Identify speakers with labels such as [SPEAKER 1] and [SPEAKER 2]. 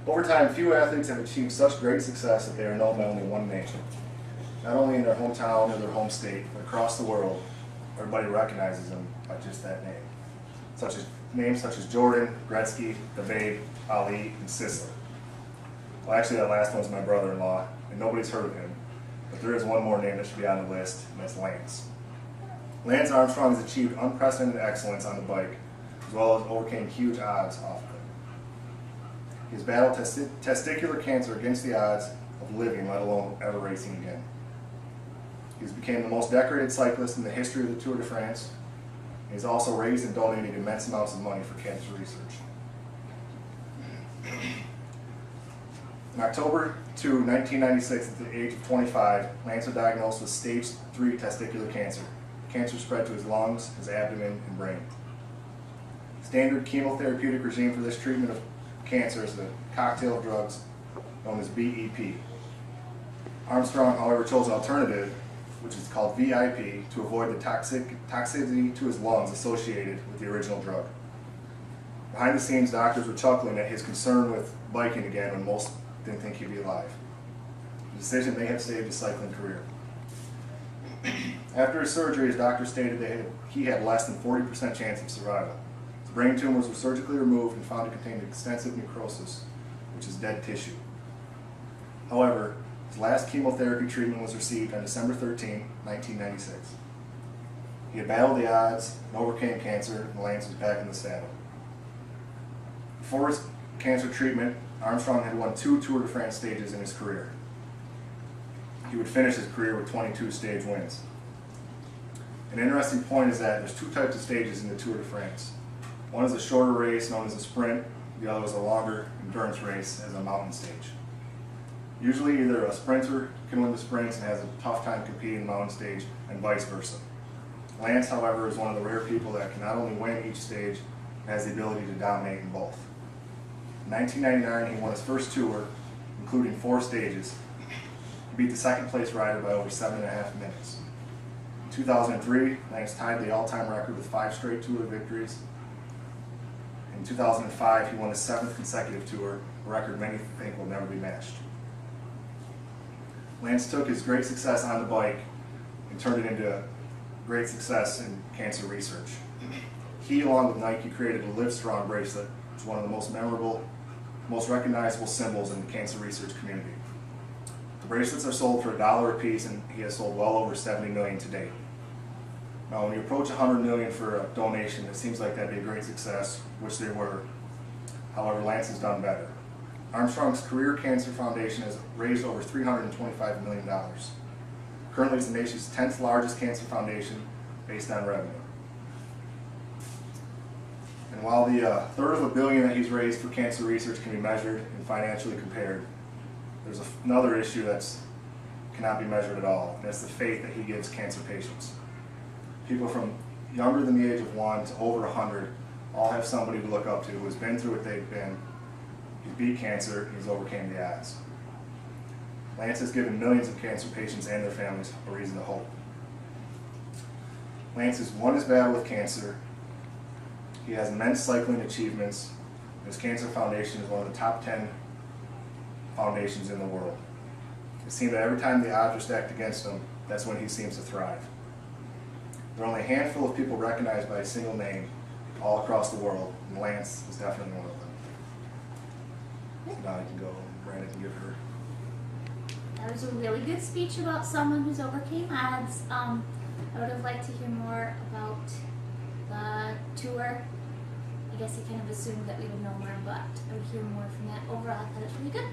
[SPEAKER 1] Over time, few athletes have achieved such great success that they are known by only one name. Not only in their hometown or their home state, but across the world, everybody recognizes them by just that name. Names such as Jordan, Gretzky, the Babe, Ali, and Sisler. Well, actually, that last one's my brother-in-law, and nobody's heard of him. But there is one more name that should be on the list, and that's Lance. Lance Armstrong has achieved unprecedented excellence on the bike, as well as overcame huge odds off of it. He has battled testicular cancer against the odds of living, let alone ever racing again. He has become the most decorated cyclist in the history of the Tour de France. He has also raised and donated immense amounts of money for cancer research. In October 2, 1996, at the age of 25, Lance was diagnosed with stage 3 testicular cancer. Cancer spread to his lungs, his abdomen, and brain. Standard chemotherapeutic regime for this treatment of cancer is the cocktail of drugs known as BEP. Armstrong, however, chose an alternative, which is called VIP, to avoid the toxicity to his lungs associated with the original drug. Behind the scenes, doctors were chuckling at his concern with biking again when most didn't think he'd be alive. The decision may have saved his cycling career. After his surgery, his doctor stated that he had less than 40% chance of survival. His brain tumors were surgically removed and found to contain extensive necrosis, which is dead tissue. However, his last chemotherapy treatment was received on December 13, 1996. He had battled the odds and overcame cancer, and Lance was back in the saddle. Before his cancer treatment, Armstrong had won 2 Tour de France stages in his career. He would finish his career with 22 stage wins. An interesting point is that there's 2 types of stages in the Tour de France. One is a shorter race known as a sprint, the other is a longer endurance race as a mountain stage. Usually either a sprinter can win the sprints and has a tough time competing in the mountain stage, and vice versa. Lance, however, is one of the rare people that can not only win each stage, but has the ability to dominate in both. In 1999, he won his first tour, including 4 stages. He beat the second place rider by over 7.5 minutes. In 2003, Lance tied the all-time record with 5 straight Tour victories. In 2005, he won his 7th consecutive Tour, a record many think will never be matched. Lance took his great success on the bike and turned it into great success in cancer research. He, along with Nike, created a Livestrong bracelet, which is one of the most memorable, most recognizable symbols in the cancer research community. The bracelets are sold for $1 a piece, and he has sold well over 70 million to date. Now, when you approach 100 million for a donation, it seems like that'd be a great success, which they were. However, Lance has done better. Armstrong's Career Cancer Foundation has raised over $325 million. Currently, it's the nation's 10th largest cancer foundation based on revenue. And while the $1/3 billion that he's raised for cancer research can be measured and financially compared, there's another issue that cannot be measured at all, and that's the faith that he gives cancer patients. People from younger than the age of 1 to over 100 all have somebody to look up to who has been through what they've been. He's beat cancer, and he's overcame the odds. Lance has given millions of cancer patients and their families a reason to hope. Lance has won his battle with cancer. He has immense cycling achievements. His cancer foundation is one of the top 10 foundations in the world. It seems that every time the odds are stacked against him, that's when he seems to thrive. There are only a handful of people recognized by a single name all across the world, and Lance is definitely one of them. So now I can go, and Brandon can give her.
[SPEAKER 2] That was a really good speech about someone who's overcame odds. I would have liked to hear more about the tour. I guess I kind of assumed that we would know more, but I would hear more from that. Overall, I thought it was really good.